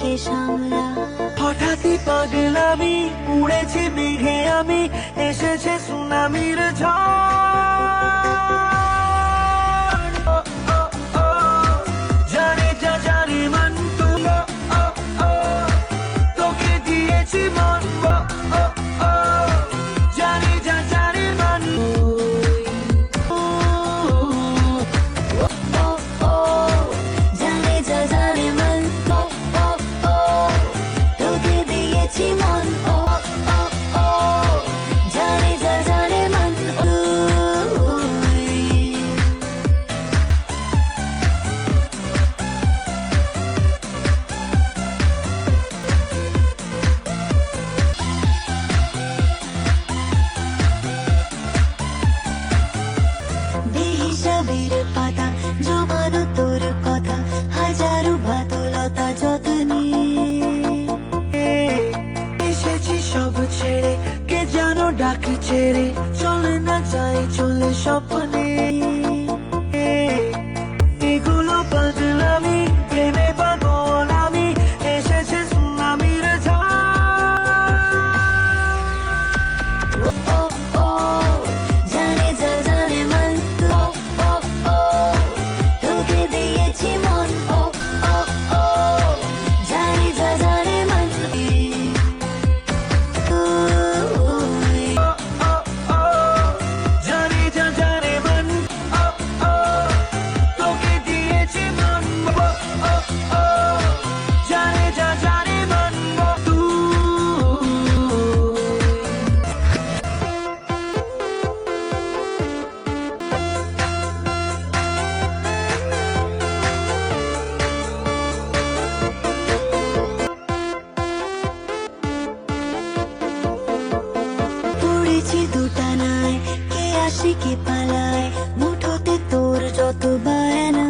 নিজেকে সামলা। হঠাৎই পাগলামি উড়েছি মেঘে আমি, এসেছে সুনামির ঝড়। জানে যা জানে মন তুলো, তোকে দিয়েছি মন। জানে যা জানে মন। জানে যা জানে মন, তোকে দিয়েছি মন। জানে যা জানে মন। বেহিসাবের পাতা জমানো তোর কথা, হাজারো বাতুলতা যত্নে। এসেছি সব ছেড়ে, কে যেন ডাক ছেড়ে, চলে না চাই চলে স্বপ্নে। এগুলো পাগলামি, প্রেমে পাগল আমি, এসেছে সুনামির ঝড়। জানে যা জানে মন, তোকে দিয়েছি মন। জানে যা জানে মন। জানে যা জানে মন, তোকে দিয়েছি মন। জানে যা জানে মন। পড়েছি দুটানায়, কে আসে কে পালায়, মুঠোতে তোর যত বায়না।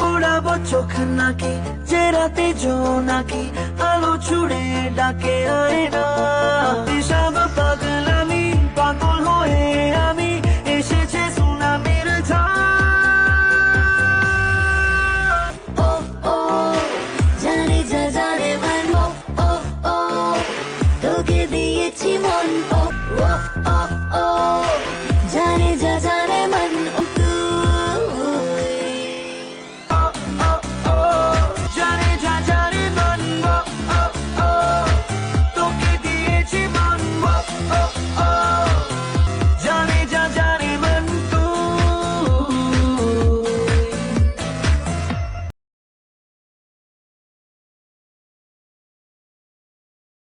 ওড়াবো চোখ নাকি, যে রাতে জোনাকি, আলো ছুড়ে ডাকে আয় না। এসব পাগলামি, পাগল হয়ে আমি, এসেছে সুনামির ঝড়। জানে যা জানে মন, তোকে দিয়েছি মন। জানে যা জানে মন।